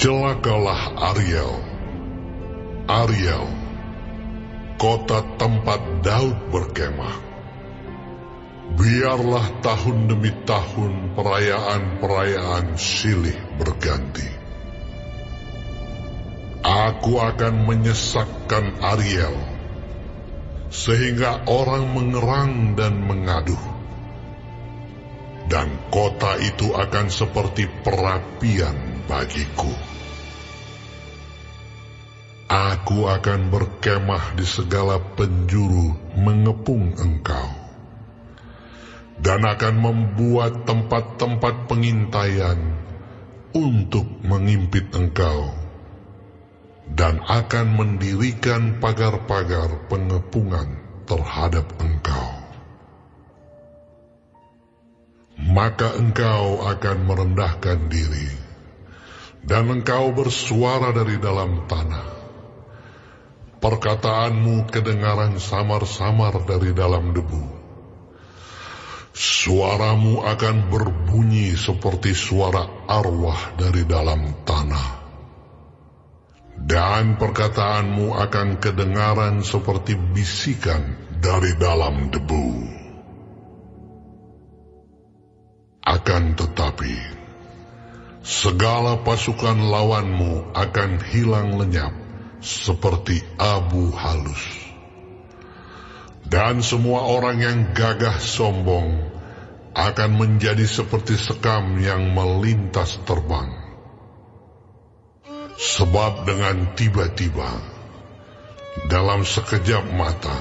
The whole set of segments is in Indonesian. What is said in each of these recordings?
Celakalah Ariel, Ariel, kota tempat Daud berkemah. Biarlah tahun demi tahun perayaan-perayaan silih berganti. Aku akan menyesakkan Ariel, sehingga orang mengerang dan mengaduh. Dan kota itu akan seperti perapian bagiku. Aku akan berkemah di segala penjuru mengepung engkau, dan akan membuat tempat-tempat pengintaian untuk mengimpit engkau, dan akan mendirikan pagar-pagar pengepungan terhadap engkau. Maka engkau akan merendahkan diri, dan engkau bersuara dari dalam tanah. Perkataanmu kedengaran samar-samar dari dalam debu. Suaramu akan berbunyi seperti suara arwah dari dalam tanah. Dan perkataanmu akan kedengaran seperti bisikan dari dalam debu. Akan tetapi, segala pasukan lawanmu akan hilang lenyap seperti abu halus. Dan semua orang yang gagah sombong akan menjadi seperti sekam yang melintas terbang. Sebab dengan tiba-tiba, dalam sekejap mata,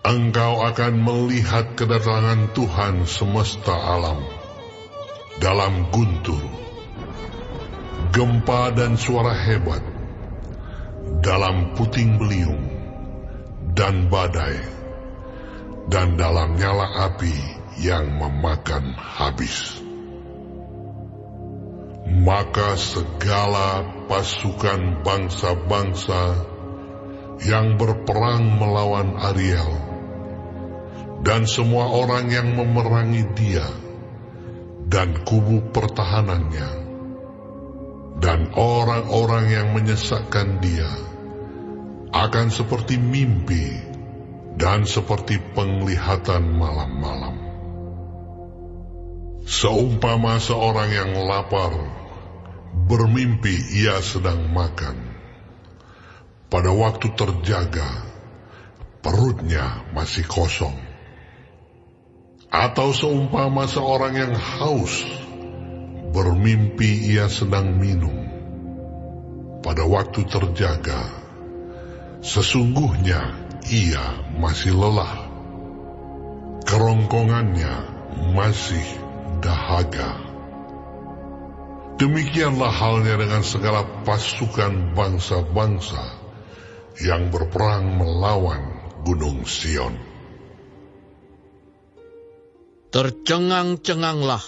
engkau akan melihat kedatangan Tuhan semesta alam dalam guntur, gempa dan suara hebat, dalam puting beliung dan badai, dan dalam nyala api yang memakan habis. Maka segala pasukan bangsa-bangsa yang berperang melawan Ariel, dan semua orang yang memerangi dia, dan kubu pertahanannya, dan orang-orang yang menyesakkan dia, akan seperti mimpi dan seperti penglihatan malam-malam. Seumpama seorang yang lapar, bermimpi ia sedang makan. Pada waktu terjaga, perutnya masih kosong. Atau seumpama seorang yang haus, bermimpi ia sedang minum. Pada waktu terjaga, sesungguhnya ia masih lelah. Kerongkongannya masih dahaga. Demikianlah halnya dengan segala pasukan bangsa-bangsa yang berperang melawan Gunung Sion. Tercengang-cenganglah,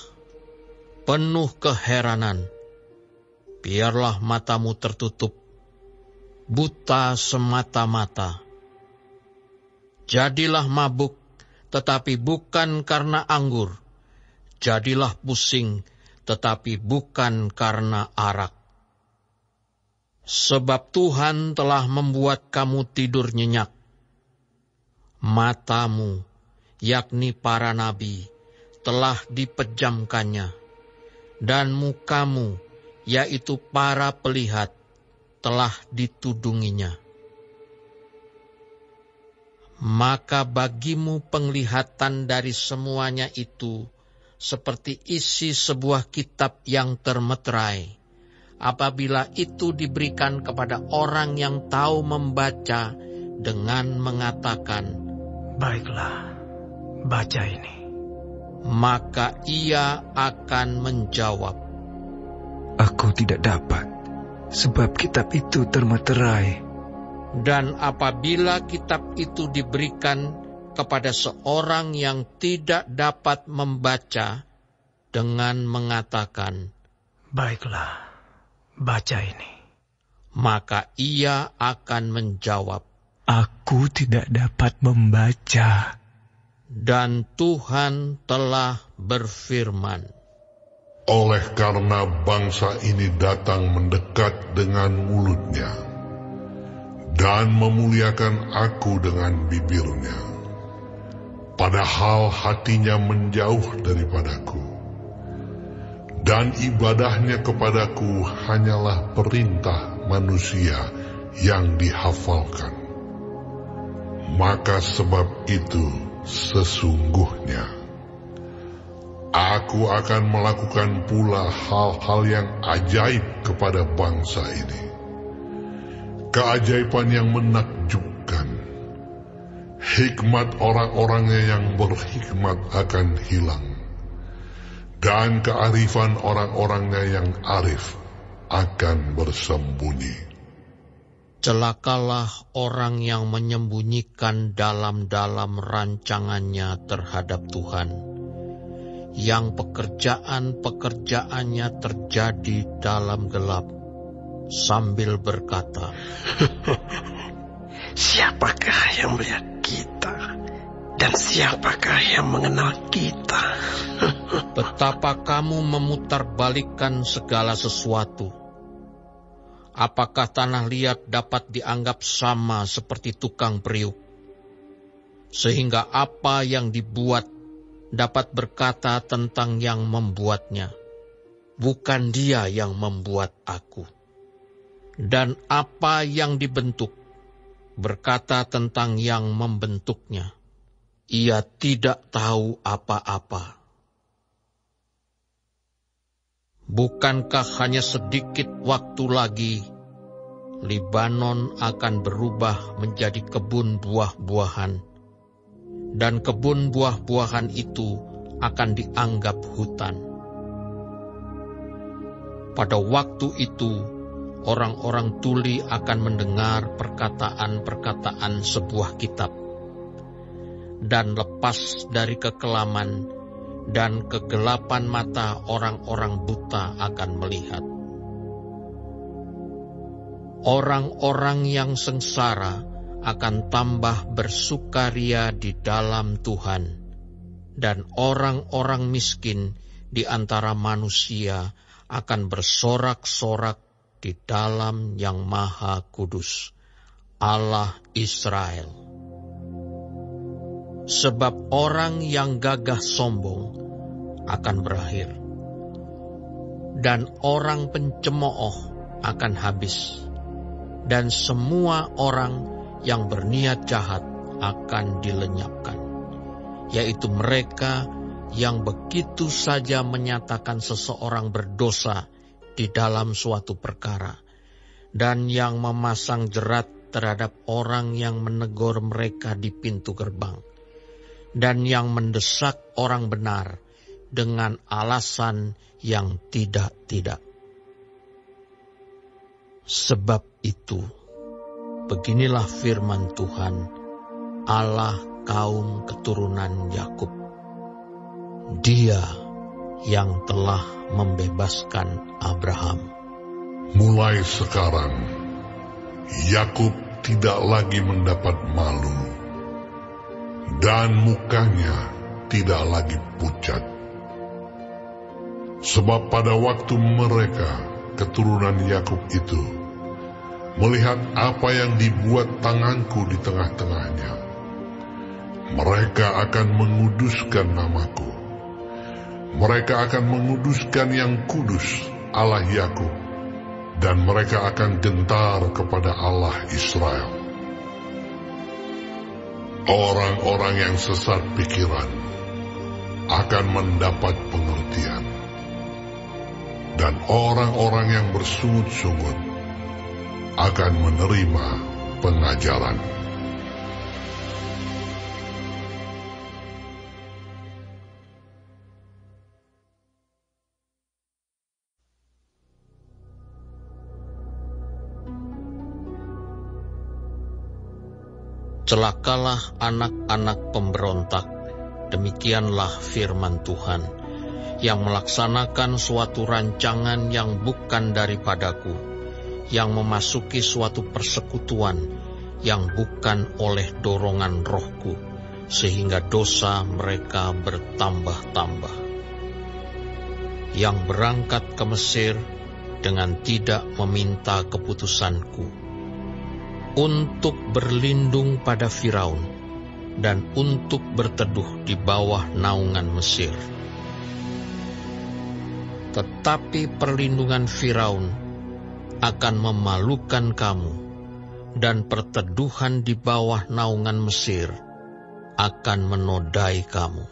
penuh keheranan. Biarlah matamu tertutup, buta semata-mata. Jadilah mabuk, tetapi bukan karena anggur. Jadilah pusing, tetapi bukan karena arak. Sebab Tuhan telah membuat kamu tidur nyenyak. Matamu, yakni para nabi, telah dipejamkannya, dan mukamu, yaitu para pelihat, telah ditudunginya. Maka bagimu penglihatan dari semuanya itu seperti isi sebuah kitab yang termeterai, apabila itu diberikan kepada orang yang tahu membaca dengan mengatakan, "Baiklah, baca ini." Maka ia akan menjawab, "Aku tidak dapat, sebab kitab itu termeterai." Dan apabila kitab itu diberikan kepada seorang yang tidak dapat membaca dengan mengatakan, "Baiklah, baca ini." Maka ia akan menjawab, "Aku tidak dapat membaca." Dan Tuhan telah berfirman, oleh karena bangsa ini datang mendekat dengan mulutnya dan memuliakan aku dengan bibirnya, padahal hatinya menjauh daripadaku, dan ibadahnya kepadaku hanyalah perintah manusia yang dihafalkan. Maka sebab itu sesungguhnya aku akan melakukan pula hal-hal yang ajaib kepada bangsa ini, keajaiban yang menakjubkan. Hikmat orang-orangnya yang berhikmat akan hilang, dan kearifan orang-orangnya yang arif akan bersembunyi. Celakalah orang yang menyembunyikan dalam-dalam rancangannya terhadap Tuhan, yang pekerjaan-pekerjaannya terjadi dalam gelap, sambil berkata, Siapakah yang melihat kita, dan siapakah yang mengenal kita? betapa kamu memutarbalikkan segala sesuatu. Apakah tanah liat dapat dianggap sama seperti tukang periuk? Sehingga apa yang dibuat dapat berkata tentang yang membuatnya, bukan dia yang membuat aku. Dan apa yang dibentuk berkata tentang yang membentuknya, ia tidak tahu apa-apa. Bukankah hanya sedikit waktu lagi Libanon akan berubah menjadi kebun buah-buahan, dan kebun buah-buahan itu akan dianggap hutan. Pada waktu itu, orang-orang tuli akan mendengar perkataan-perkataan sebuah kitab, dan lepas dari kekelaman dan kegelapan mata orang-orang buta akan melihat. Orang-orang yang sengsara akan tambah bersukaria di dalam Tuhan, dan orang-orang miskin di antara manusia akan bersorak-sorak di dalam Yang Maha Kudus, Allah Israel. Sebab orang yang gagah sombong akan berakhir, dan orang pencemooh akan habis, dan semua orang yang berniat jahat akan dilenyapkan, yaitu mereka yang begitu saja menyatakan seseorang berdosa di dalam suatu perkara, dan yang memasang jerat terhadap orang yang menegur mereka di pintu gerbang, dan yang mendesak orang benar dengan alasan yang tidak-tidak. Sebab itu, beginilah firman Tuhan, Allah kaum keturunan Yakub, Dia yang telah membebaskan Abraham. Mulai sekarang, Yakub tidak lagi mendapat malu, dan mukanya tidak lagi pucat. Sebab pada waktu mereka, keturunan Yakub itu, melihat apa yang dibuat tanganku di tengah-tengahnya, mereka akan menguduskan namaku. Mereka akan menguduskan yang kudus, Allah Yakub, dan mereka akan gentar kepada Allah Israel. Orang-orang yang sesat pikiran akan mendapat pengertian, dan orang-orang yang bersungut-sungut akan menerima pengajaran. Celakalah anak-anak pemberontak, demikianlah firman Tuhan, yang melaksanakan suatu rancangan yang bukan daripadaku, yang memasuki suatu persekutuan yang bukan oleh dorongan rohku, sehingga dosa mereka bertambah-tambah. yang berangkat ke Mesir dengan tidak meminta keputusanku, untuk berlindung pada Firaun dan untuk berteduh di bawah naungan Mesir. Tetapi perlindungan Firaun akan memalukan kamu, dan perteduhan di bawah naungan Mesir akan menodai kamu.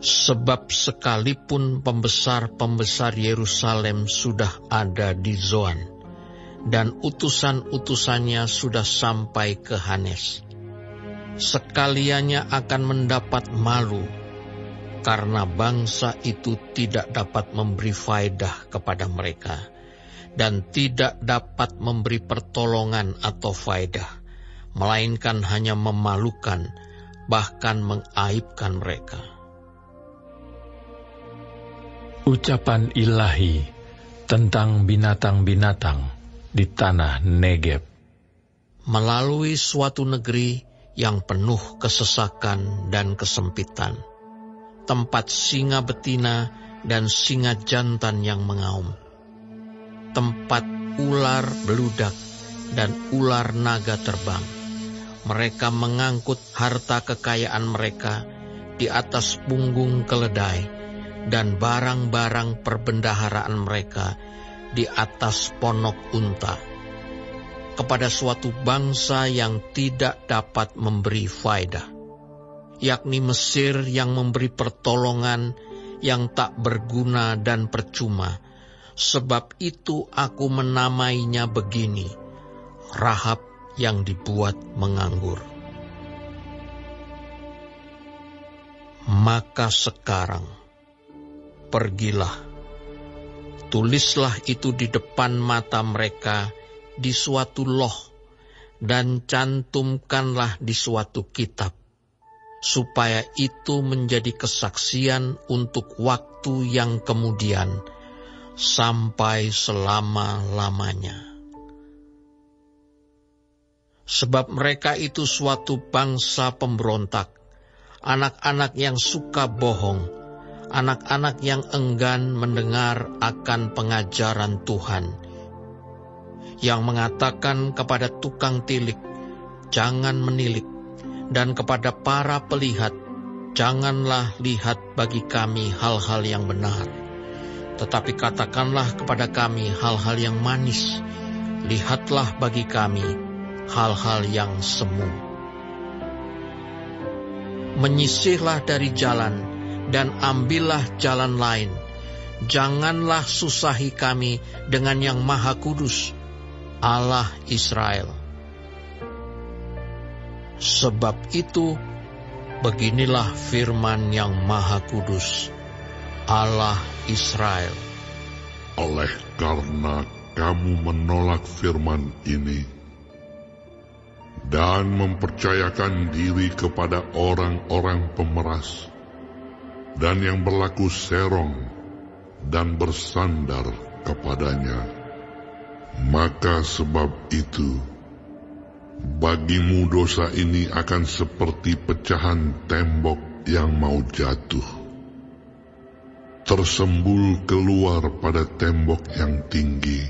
Sebab sekalipun pembesar-pembesar Yerusalem sudah ada di Zoan, dan utusan-utusannya sudah sampai ke Hanes, sekaliannya akan mendapat malu, karena bangsa itu tidak dapat memberi faedah kepada mereka, dan tidak dapat memberi pertolongan atau faedah, melainkan hanya memalukan, bahkan mengaibkan mereka. Ucapan ilahi tentang binatang-binatang di tanah Negeb. Melalui suatu negeri yang penuh kesesakan dan kesempitan, tempat singa betina dan singa jantan yang mengaum, tempat ular beludak dan ular naga terbang. Mereka mengangkut harta kekayaan mereka di atas punggung keledai, dan barang-barang perbendaharaan mereka di atas ponok unta, kepada suatu bangsa yang tidak dapat memberi faedah, yakni Mesir yang memberi pertolongan yang tak berguna dan percuma. Sebab itu aku menamainya begini, Rahab yang dibuat menganggur. Maka sekarang, pergilah, tulislah itu di depan mata mereka di suatu loh, dan cantumkanlah di suatu kitab, supaya itu menjadi kesaksian untuk waktu yang kemudian, sampai selama-lamanya. Sebab mereka itu suatu bangsa pemberontak, anak-anak yang suka bohong, anak-anak yang enggan mendengar akan pengajaran Tuhan, yang mengatakan kepada tukang tilik, jangan menilik, dan kepada para pelihat, janganlah lihat bagi kami hal-hal yang benar, tetapi katakanlah kepada kami hal-hal yang manis, lihatlah bagi kami hal-hal yang semu. Menyisihlah dari jalan, dan ambillah jalan lain. Janganlah susahi kami dengan yang Maha Kudus, Allah Israel. Sebab itu, beginilah firman yang Maha Kudus, Allah Israel. Oleh karena kamu menolak firman ini, dan mempercayakan diri kepada orang-orang pemeras, dan yang berlaku serong, dan bersandar kepadanya, maka sebab itu, bagimu dosa ini akan seperti pecahan tembok yang mau jatuh, tersembul keluar pada tembok yang tinggi,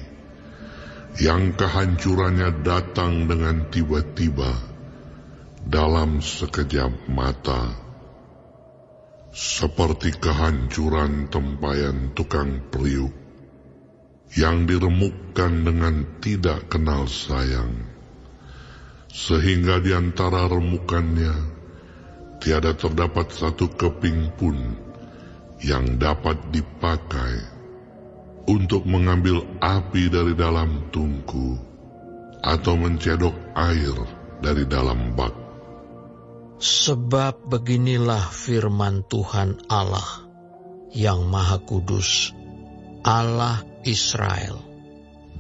yang kehancurannya datang dengan tiba-tiba dalam sekejap mata, seperti kehancuran tempayan tukang periuk yang diremukkan dengan tidak kenal sayang, sehingga di antara remukannya tiada terdapat satu keping pun yang dapat dipakai untuk mengambil api dari dalam tungku atau mencedok air dari dalam bak. Sebab beginilah firman Tuhan Allah yang Maha Kudus, Allah Israel.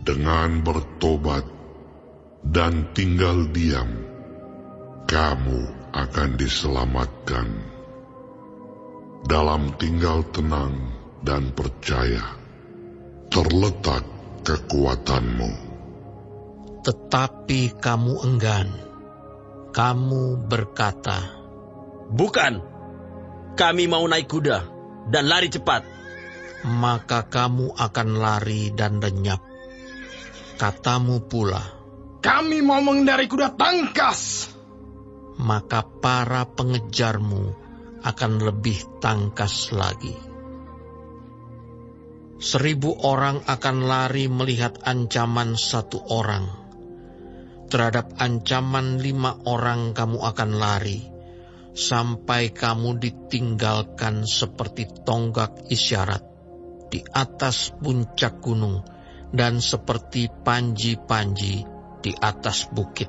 Dengan bertobat dan tinggal diam, kamu akan diselamatkan. Dalam tinggal tenang dan percaya terletak kekuatanmu. Tetapi kamu enggan. Kamu berkata, Bukan, kami mau naik kuda. dan lari cepat. Maka kamu akan lari dan lenyap. Katamu pula, kami mau mengendarai kuda tangkas. maka para pengejarmu akan lebih tangkas lagi. 1000 orang akan lari melihat ancaman 1 orang. Terhadap ancaman 5 orang kamu akan lari, sampai kamu ditinggalkan seperti tonggak isyarat di atas puncak gunung dan seperti panji-panji di atas bukit.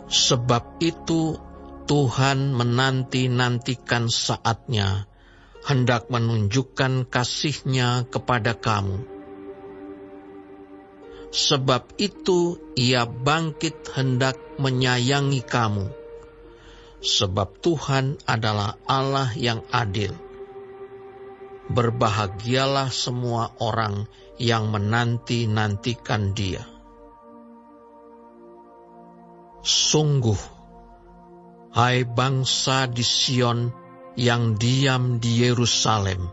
Sebab itu Tuhan menanti-nantikan saatnya, hendak menunjukkan kasih-Nya kepada kamu. Sebab itu Ia bangkit hendak menyayangi kamu. Sebab Tuhan adalah Allah yang adil. Berbahagialah semua orang yang menanti-nantikan Dia. Sungguh, hai bangsa di Sion yang diam di Yerusalem,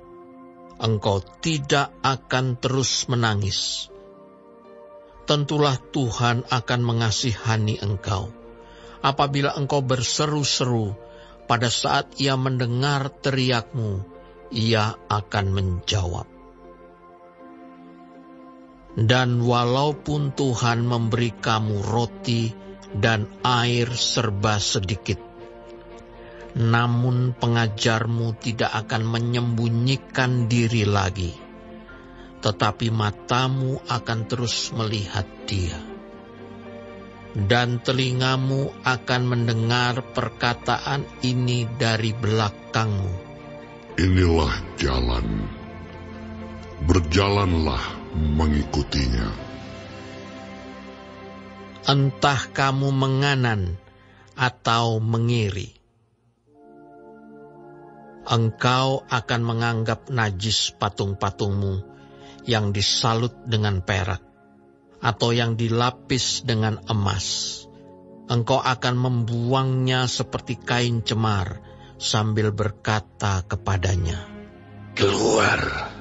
engkau tidak akan terus menangis. Tentulah Tuhan akan mengasihani engkau apabila engkau berseru-seru. Pada saat Ia mendengar teriakmu, Ia akan menjawab. Dan walaupun Tuhan memberi kamu roti dan air serba sedikit, namun pengajarmu tidak akan menyembunyikan diri lagi, tetapi matamu akan terus melihat Dia, dan telingamu akan mendengar perkataan ini dari belakangmu. Inilah jalan, berjalanlah mengikutinya. Entah kamu menganan atau mengiri, engkau akan menganggap najis patung-patungmu yang disalut dengan perak, atau yang dilapis dengan emas. Engkau akan membuangnya seperti kain cemar, sambil berkata kepadanya, keluar.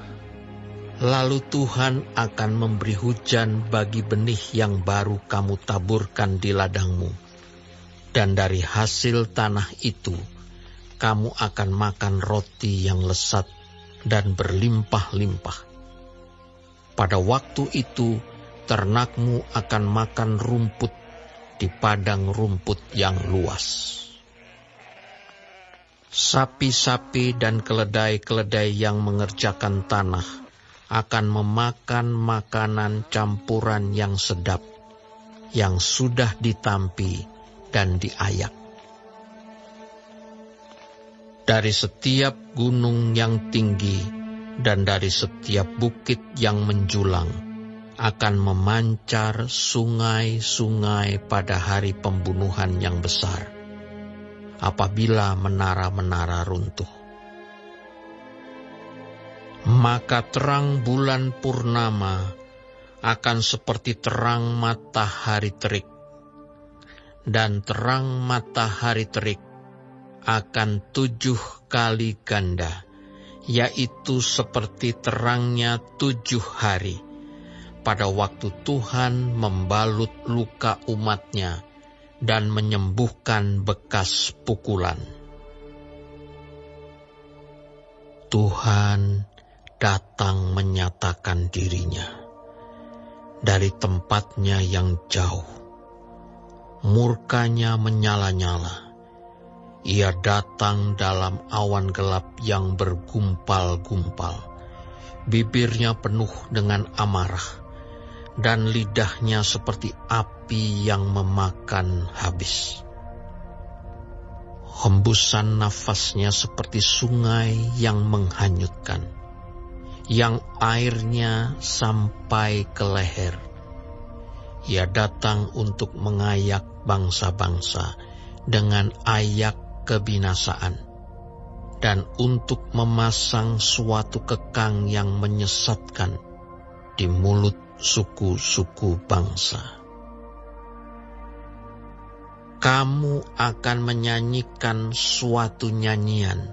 Lalu Tuhan akan memberi hujan bagi benih yang baru kamu taburkan di ladangmu. Dan dari hasil tanah itu, kamu akan makan roti yang lesat dan berlimpah-limpah. Pada waktu itu, ternakmu akan makan rumput di padang rumput yang luas. Sapi-sapi dan keledai-keledai yang mengerjakan tanah akan memakan makanan campuran yang sedap, yang sudah ditampi dan diayak. Dari setiap gunung yang tinggi dan dari setiap bukit yang menjulang akan memancar sungai-sungai pada hari pembunuhan yang besar, apabila menara-menara runtuh. Maka terang bulan purnama akan seperti terang matahari terik, dan terang matahari terik akan 7 kali ganda, yaitu seperti terangnya 7 hari, pada waktu Tuhan membalut luka umat-Nya dan menyembuhkan bekas pukulan. Tuhan datang menyatakan diri-Nya dari tempat-Nya yang jauh. Murka-Nya menyala-nyala. Ia datang dalam awan gelap yang bergumpal-gumpal. Bibir-Nya penuh dengan amarah, dan lidah-Nya seperti api yang memakan habis. Hembusan nafas-Nya seperti sungai yang menghanyutkan, yang airnya sampai ke leher. Ia datang untuk mengayak bangsa-bangsa dengan ayak kebinasaan, dan untuk memasang suatu kekang yang menyesatkan di mulut suku-suku bangsa. kamu akan menyanyikan suatu nyanyian,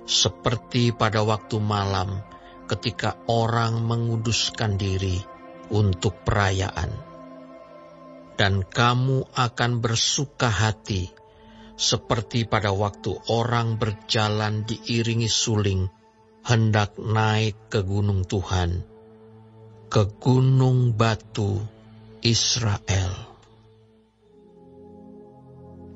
seperti pada waktu malam ketika orang menguduskan diri untuk perayaan. Dan kamu akan bersuka hati, seperti pada waktu orang berjalan diiringi suling, hendak naik ke gunung Tuhan, ke gunung batu Israel.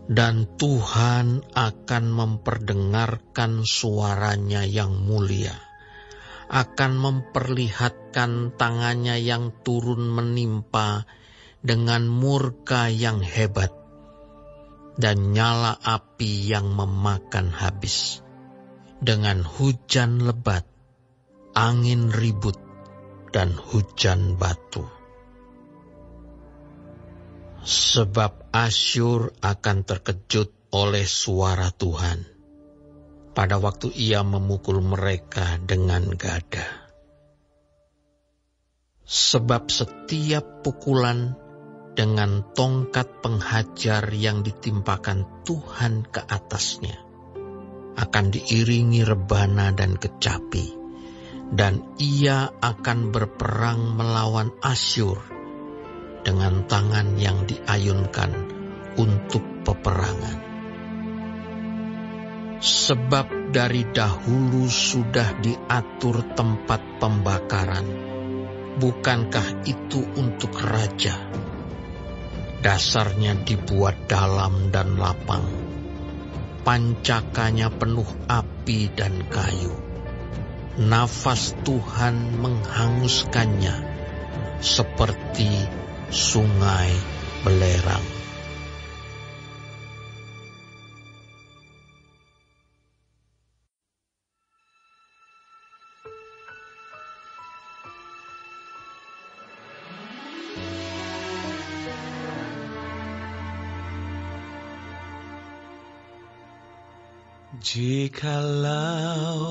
Dan Tuhan akan memperdengarkan suaranya yang mulia, akan memperlihatkan tangannya yang turun menimpa dengan murka yang hebat dan nyala api yang memakan habis, dengan hujan lebat, angin ribut, dan hujan batu. Sebab Asyur akan terkejut oleh suara Tuhan pada waktu ia memukul mereka dengan gada. Sebab setiap pukulan dengan tongkat penghajar yang ditimpakan Tuhan ke atasnya akan diiringi rebana dan kecapi, dan ia akan berperang melawan Asyur dengan tangan yang diayunkan untuk peperangan. Sebab dari dahulu sudah diatur tempat pembakaran, bukankah itu untuk raja? Dasarnya dibuat dalam dan lapang, pancakanya penuh api dan kayu. Nafas Tuhan menghanguskannya seperti sungai belerang. Jikalau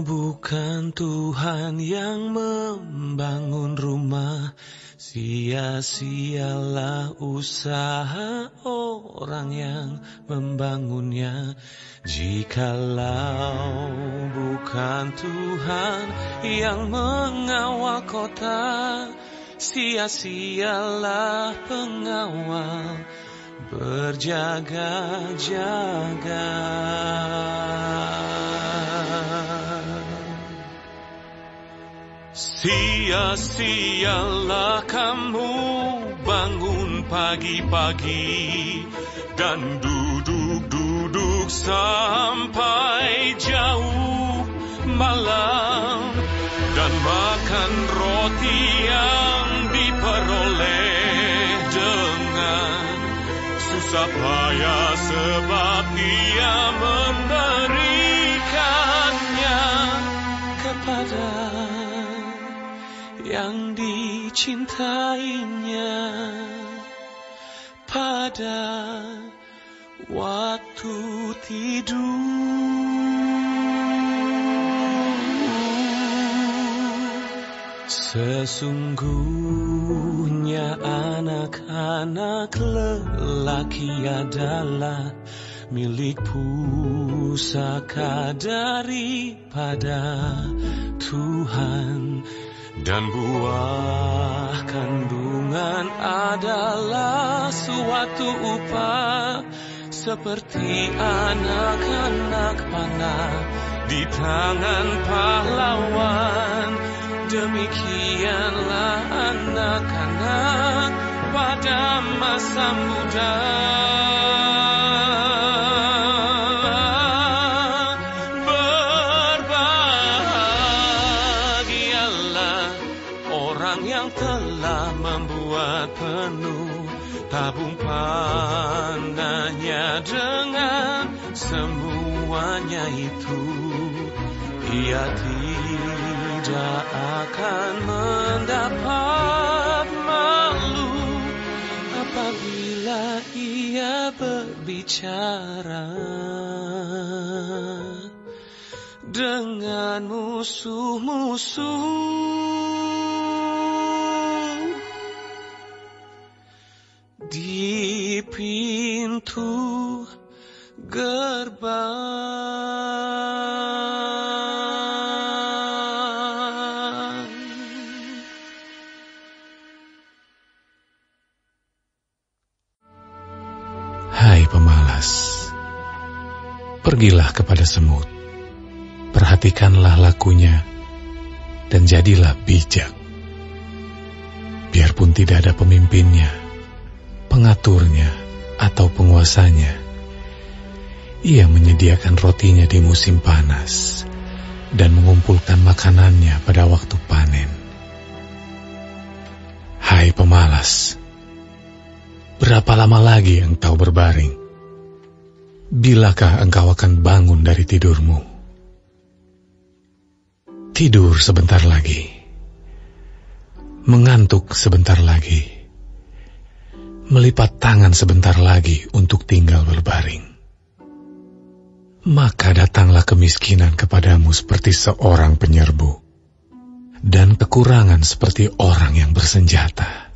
bukan Tuhan yang membangun rumah, sia-sialah usaha orang yang membangunnya. Jikalau bukan Tuhan yang mengawal kota, sia-sialah pengawal berjaga-jaga. Sia-sialah kamu bangun pagi-pagi dan duduk-duduk sampai jauh malam, dan makan roti yang diperoleh dengan susah payah, sebab Dia memberikannya kepada yang dicintainya pada waktu tidur. Sesungguhnya anak-anak lelaki adalah milik pusaka daripada Tuhan, dan buah kandungan adalah suatu upah, seperti anak-anak panah di tangan pahlawan. Demikianlah anak-anak pada masa muda. Berbahagialah orang yang telah membuat penuh tabung panahnya dengan semuanya itu. Ia tidak akan mendapat malu apabila ia berbicara dengan musuh. Dipimpin Hai pemalas, pergilah kepada semut, perhatikanlah lakunya, dan jadilah bijak. Biarpun tidak ada pemimpinnya, pengaturnya, atau penguasanya, ia menyediakan rotinya di musim panas dan mengumpulkan makanannya pada waktu panen. Hai pemalas, berapa lama lagi engkau berbaring? Bilakah engkau akan bangun dari tidurmu? Tidur sebentar lagi, mengantuk sebentar lagi, melipat tangan sebentar lagi untuk tinggal berbaring. Maka datanglah kemiskinan kepadamu seperti seorang penyerbu, dan kekurangan seperti orang yang bersenjata.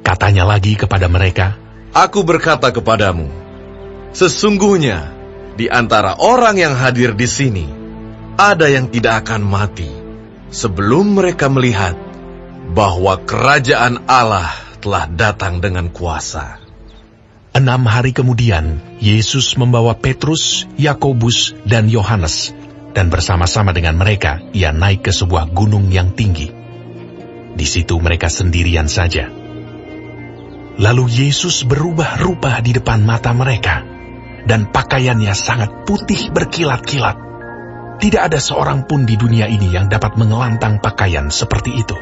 Katanya lagi kepada mereka, Aku berkata kepadamu, sesungguhnya di antara orang yang hadir di sini, ada yang tidak akan mati sebelum mereka melihat bahwa kerajaan Allah telah datang dengan kuasa. 6 hari kemudian, Yesus membawa Petrus, Yakobus, dan Yohanes, dan bersama-sama dengan mereka, ia naik ke sebuah gunung yang tinggi. Di situ mereka sendirian saja. Lalu Yesus berubah rupa di depan mata mereka, dan pakaiannya sangat putih berkilat-kilat. Tidak ada seorang pun di dunia ini yang dapat mengelantang pakaian seperti itu.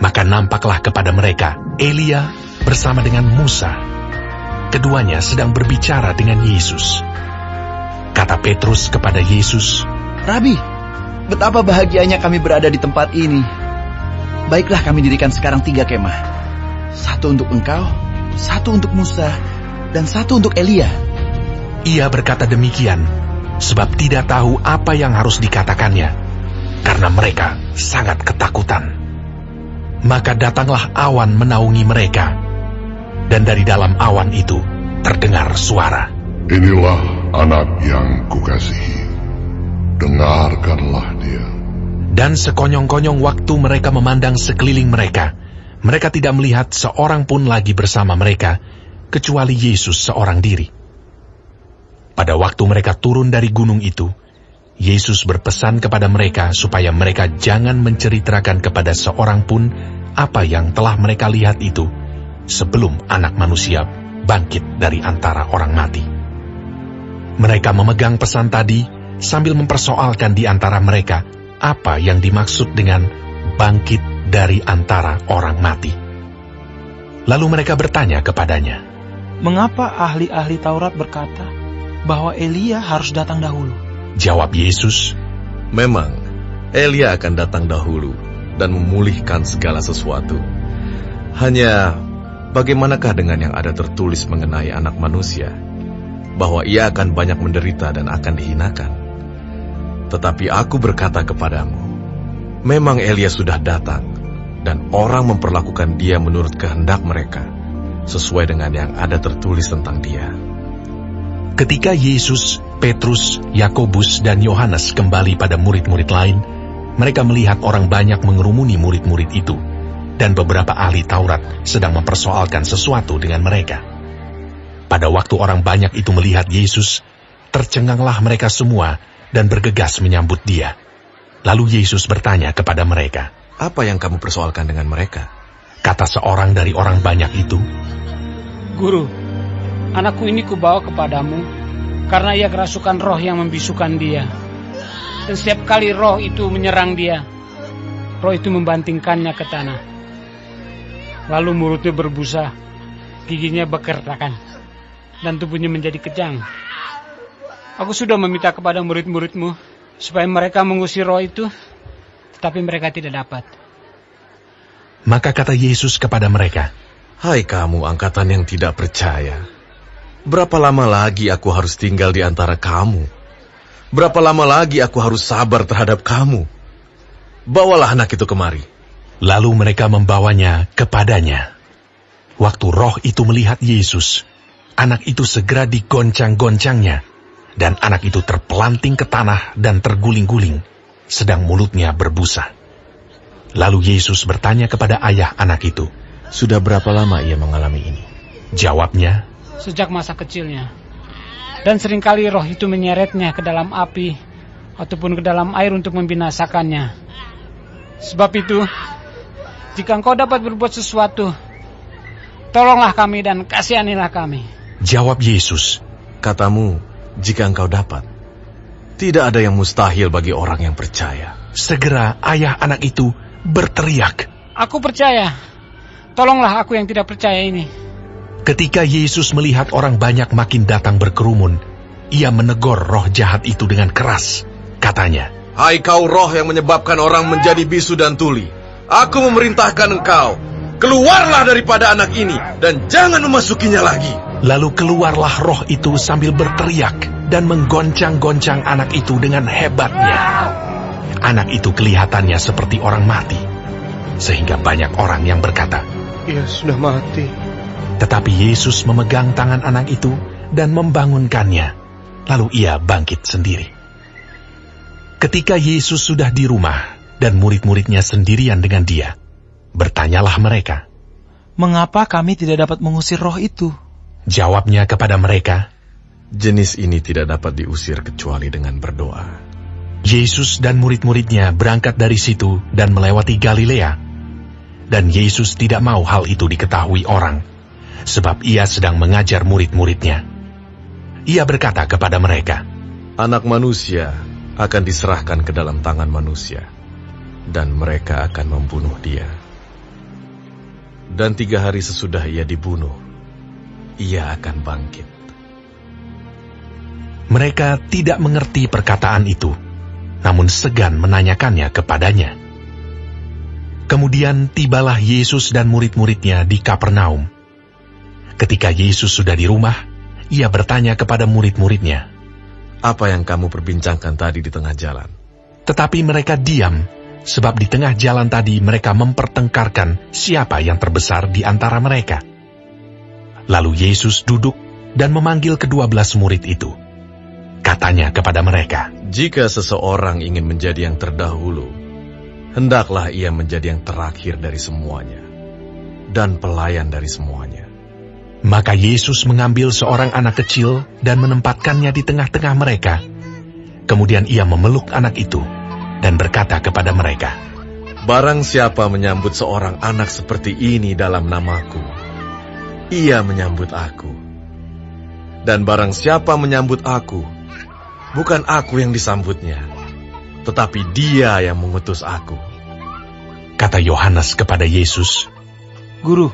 Maka nampaklah kepada mereka Elia bersama dengan Musa. Keduanya sedang berbicara dengan Yesus. Kata Petrus kepada Yesus, Rabi, betapa bahagianya kami berada di tempat ini. Baiklah kami dirikan sekarang 3 kemah. 1 untuk engkau, 1 untuk Musa, dan 1 untuk Elia. Ia berkata demikian, sebab tidak tahu apa yang harus dikatakannya, karena mereka sangat ketakutan. Maka datanglah awan menaungi mereka, dan dari dalam awan itu terdengar suara, Inilah anak yang kukasihi, dengarkanlah dia. Dan sekonyong-konyong waktu mereka memandang sekeliling mereka, mereka tidak melihat seorang pun lagi bersama mereka, kecuali Yesus seorang diri. Pada waktu mereka turun dari gunung itu, Yesus berpesan kepada mereka supaya mereka jangan menceritakan kepada seorang pun apa yang telah mereka lihat itu, sebelum Anak Manusia bangkit dari antara orang mati. Mereka memegang pesan tadi sambil mempersoalkan di antara mereka apa yang dimaksud dengan bangkit dari antara orang mati. Lalu mereka bertanya kepadanya, Mengapa ahli-ahli Taurat berkata bahwa Elia harus datang dahulu? Jawab Yesus, Memang Elia akan datang dahulu dan memulihkan segala sesuatu. Hanya bagaimanakah dengan yang ada tertulis mengenai Anak Manusia, bahwa ia akan banyak menderita dan akan dihinakan? Tetapi aku berkata kepadamu, memang Elia sudah datang, dan orang memperlakukan dia menurut kehendak mereka, sesuai dengan yang ada tertulis tentang dia. Ketika Yesus, Petrus, Yakobus, dan Yohanes kembali pada murid-murid lain, mereka melihat orang banyak mengerumuni murid-murid itu, dan beberapa ahli Taurat sedang mempersoalkan sesuatu dengan mereka. Pada waktu orang banyak itu melihat Yesus, tercenganglah mereka semua dan bergegas menyambut dia. Lalu Yesus bertanya kepada mereka, Apa yang kamu persoalkan dengan mereka? Kata seorang dari orang banyak itu, Guru, anakku ini kubawa kepadamu, karena ia kerasukan roh yang membisukan dia. Dan setiap kali roh itu menyerang dia, roh itu membantingkannya ke tanah. Lalu mulutnya berbusa, giginya bekertakan, dan tubuhnya menjadi kejang. Aku sudah meminta kepada murid-muridmu, supaya mereka mengusir roh itu, tetapi mereka tidak dapat. Maka kata Yesus kepada mereka, Hai kamu angkatan yang tidak percaya, berapa lama lagi aku harus tinggal di antara kamu? Berapa lama lagi aku harus sabar terhadap kamu? Bawalah anak itu kemari. Lalu mereka membawanya kepadanya. Waktu roh itu melihat Yesus, anak itu segera digoncang-goncangnya, dan anak itu terpelanting ke tanah dan terguling-guling, sedang mulutnya berbusa. Lalu Yesus bertanya kepada ayah anak itu, Sudah berapa lama ia mengalami ini? Jawabnya, sejak masa kecilnya. Dan seringkali roh itu menyeretnya ke dalam api ataupun ke dalam air untuk membinasakannya. Sebab itu, jika engkau dapat berbuat sesuatu, tolonglah kami dan kasihanilah kami. Jawab Yesus, katamu, jika engkau dapat. Tidak ada yang mustahil bagi orang yang percaya. Segera ayah anak itu berteriak, aku percaya, tolonglah aku yang tidak percaya ini. Ketika Yesus melihat orang banyak makin datang berkerumun, ia menegur roh jahat itu dengan keras. Katanya, hai kau roh yang menyebabkan orang menjadi bisu dan tuli, aku memerintahkan engkau, keluarlah daripada anak ini dan jangan memasukinya lagi. Lalu keluarlah roh itu sambil berteriak dan menggoncang-goncang anak itu dengan hebatnya. Anak itu kelihatannya seperti orang mati, sehingga banyak orang yang berkata, ia sudah mati. Tetapi Yesus memegang tangan anak itu dan membangunkannya, lalu ia bangkit sendiri. Ketika Yesus sudah di rumah dan murid-muridnya sendirian dengan dia, bertanyalah mereka, mengapa kami tidak dapat mengusir roh itu? Jawabnya kepada mereka, jenis ini tidak dapat diusir kecuali dengan berdoa. Yesus dan murid-muridnya berangkat dari situ dan melewati Galilea. Dan Yesus tidak mau hal itu diketahui orang, sebab ia sedang mengajar murid-muridnya. Ia berkata kepada mereka, anak manusia akan diserahkan ke dalam tangan manusia, dan mereka akan membunuh dia. Dan 3 hari sesudah ia dibunuh, ia akan bangkit. Mereka tidak mengerti perkataan itu, namun segan menanyakannya kepadanya. Kemudian tibalah Yesus dan murid-muridnya di Kapernaum. Ketika Yesus sudah di rumah, ia bertanya kepada murid-muridnya, apa yang kamu perbincangkan tadi di tengah jalan? Tetapi mereka diam, sebab di tengah jalan tadi mereka mempertengkarkan siapa yang terbesar di antara mereka. Lalu Yesus duduk dan memanggil ke-12 murid itu. Katanya kepada mereka, jika seseorang ingin menjadi yang terdahulu, hendaklah ia menjadi yang terakhir dari semuanya, dan pelayan dari semuanya. Maka Yesus mengambil seorang anak kecil dan menempatkannya di tengah-tengah mereka. Kemudian ia memeluk anak itu dan berkata kepada mereka, barang siapa menyambut seorang anak seperti ini dalam namaku, ia menyambut aku. Dan barang siapa menyambut aku, bukan aku yang disambutnya, tetapi dia yang mengutus aku. Kata Yohanes kepada Yesus, Guru,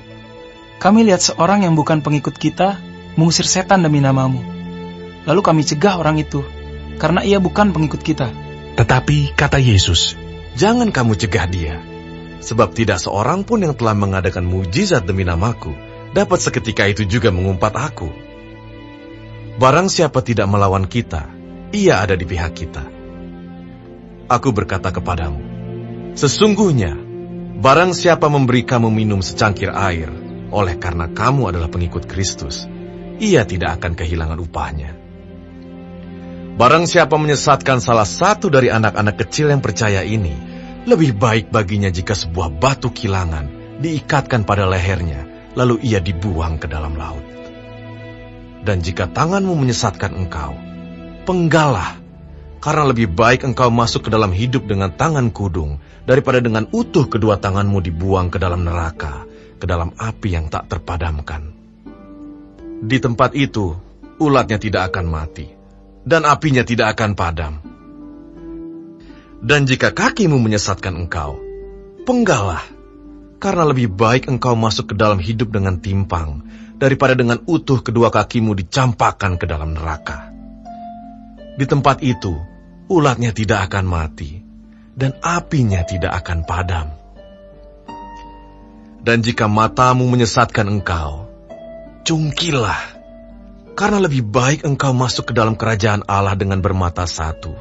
kami lihat seorang yang bukan pengikut kita mengusir setan demi namamu. Lalu kami cegah orang itu, karena ia bukan pengikut kita. Tetapi kata Yesus, jangan kamu cegah dia, sebab tidak seorang pun yang telah mengadakan mujizat demi namaku dapat seketika itu juga mengumpat aku. Barang siapa tidak melawan kita, ia ada di pihak kita. Aku berkata kepadamu, sesungguhnya, barang siapa memberi kamu minum secangkir air, oleh karena kamu adalah pengikut Kristus, ia tidak akan kehilangan upahnya. Barang siapa menyesatkan salah satu dari anak-anak kecil yang percaya ini, lebih baik baginya jika sebuah batu kilangan diikatkan pada lehernya, lalu ia dibuang ke dalam laut. Dan jika tanganmu menyesatkan engkau, penggalah, karena lebih baik engkau masuk ke dalam hidup dengan tangan kudung, daripada dengan utuh kedua tanganmu dibuang ke dalam neraka, ke dalam api yang tak terpadamkan. Di tempat itu, ulatnya tidak akan mati, dan apinya tidak akan padam. Dan jika kakimu menyesatkan engkau, penggalah, karena lebih baik engkau masuk ke dalam hidup dengan timpang, daripada dengan utuh kedua kakimu dicampakkan ke dalam neraka. Di tempat itu, ulatnya tidak akan mati, dan apinya tidak akan padam. Dan jika matamu menyesatkan engkau, cungkilah, karena lebih baik engkau masuk ke dalam kerajaan Allah dengan bermata satu,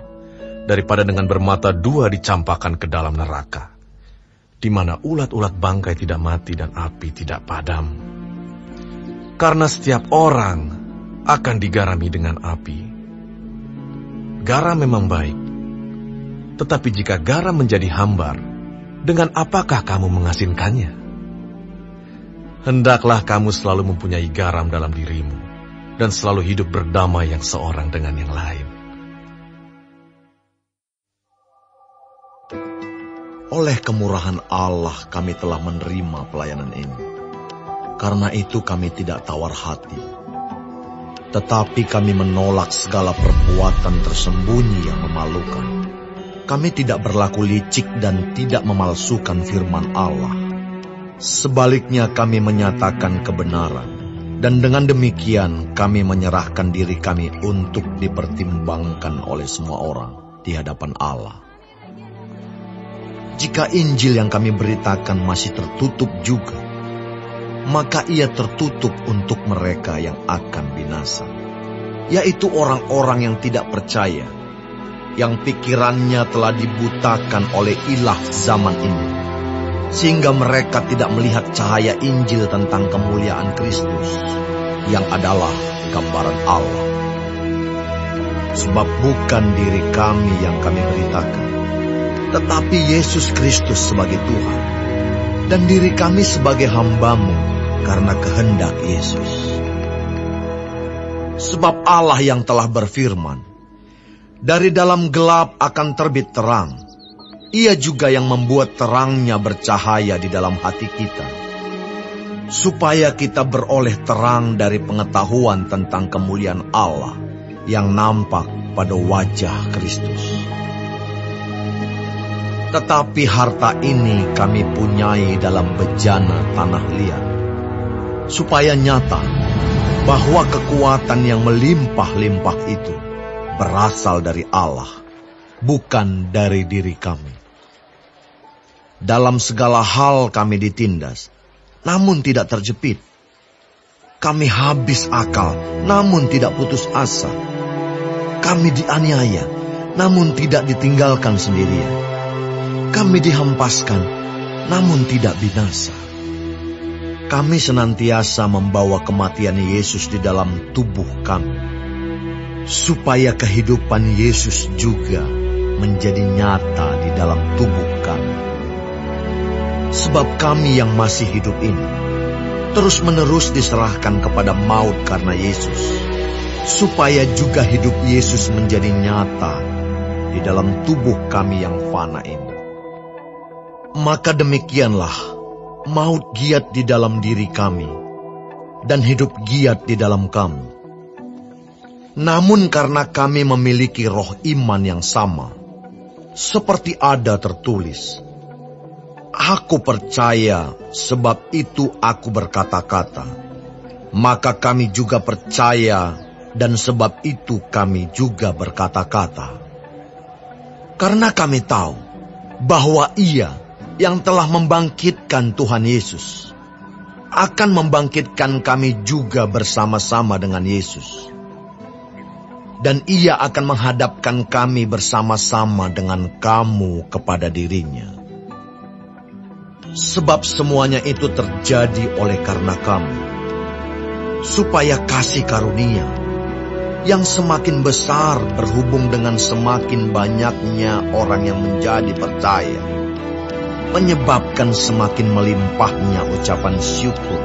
daripada dengan bermata dua dicampakkan ke dalam neraka, di mana ulat-ulat bangkai tidak mati dan api tidak padam. Karena setiap orang akan digarami dengan api. Garam memang baik, tetapi jika garam menjadi hambar, dengan apakah kamu mengasinkannya? Hendaklah kamu selalu mempunyai garam dalam dirimu, dan selalu hidup berdamai yang seorang dengan yang lain. Oleh kemurahan Allah kami telah menerima pelayanan ini. Karena itu kami tidak tawar hati. Tetapi kami menolak segala perbuatan tersembunyi yang memalukan. Kami tidak berlaku licik dan tidak memalsukan firman Allah. Sebaliknya kami menyatakan kebenaran. Dan dengan demikian kami menyerahkan diri kami untuk dipertimbangkan oleh semua orang di hadapan Allah. Jika Injil yang kami beritakan masih tertutup juga, maka ia tertutup untuk mereka yang akan binasa, yaitu orang-orang yang tidak percaya, yang pikirannya telah dibutakan oleh ilah zaman ini, sehingga mereka tidak melihat cahaya Injil tentang kemuliaan Kristus, yang adalah gambaran Allah. Sebab bukan diri kami yang kami beritakan, tetapi Yesus Kristus sebagai Tuhan, dan diri kami sebagai hamba-Mu karena kehendak Yesus. Sebab Allah yang telah berfirman, dari dalam gelap akan terbit terang, Ia juga yang membuat terangnya bercahaya di dalam hati kita, supaya kita beroleh terang dari pengetahuan tentang kemuliaan Allah yang nampak pada wajah Kristus. Tetapi harta ini kami punyai dalam bejana tanah liat, supaya nyata bahwa kekuatan yang melimpah-limpah itu berasal dari Allah, bukan dari diri kami. Dalam segala hal kami ditindas, namun tidak terjepit. Kami habis akal, namun tidak putus asa. Kami dianiaya, namun tidak ditinggalkan sendirian. Kami dihempaskan, namun tidak binasa. Kami senantiasa membawa kematian Yesus di dalam tubuh kami, supaya kehidupan Yesus juga menjadi nyata di dalam tubuh kami. Sebab kami yang masih hidup ini terus-menerus diserahkan kepada maut karena Yesus, supaya juga hidup Yesus menjadi nyata di dalam tubuh kami yang fana ini. Maka demikianlah, maut giat di dalam diri kami, dan hidup giat di dalam kamu. Namun karena kami memiliki roh iman yang sama, seperti ada tertulis, aku percaya, sebab itu aku berkata-kata. Maka kami juga percaya, dan sebab itu kami juga berkata-kata. Karena kami tahu bahwa Ia yang telah membangkitkan Tuhan Yesus akan membangkitkan kami juga bersama-sama dengan Yesus. Dan Ia akan menghadapkan kami bersama-sama dengan kamu kepada dirinya. Sebab semuanya itu terjadi oleh karena kamu, supaya kasih karunia yang semakin besar berhubung dengan semakin banyaknya orang yang menjadi percaya, menyebabkan semakin melimpahnya ucapan syukur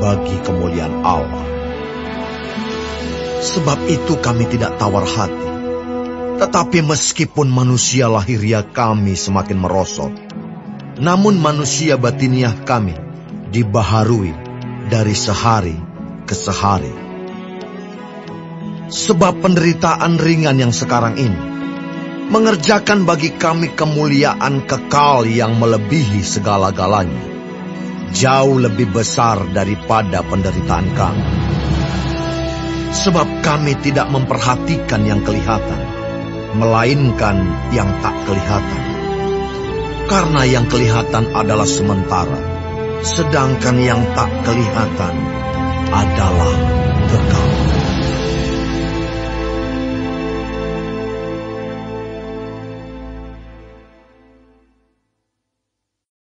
bagi kemuliaan Allah. Sebab itu kami tidak tawar hati, tetapi meskipun manusia lahiriah kami semakin merosot, namun manusia batiniah kami dibaharui dari sehari ke sehari. Sebab penderitaan ringan yang sekarang ini mengerjakan bagi kami kemuliaan kekal yang melebihi segala-galanya, jauh lebih besar daripada penderitaan kami. Sebab kami tidak memperhatikan yang kelihatan, melainkan yang tak kelihatan. Karena yang kelihatan adalah sementara, sedangkan yang tak kelihatan adalah kekal.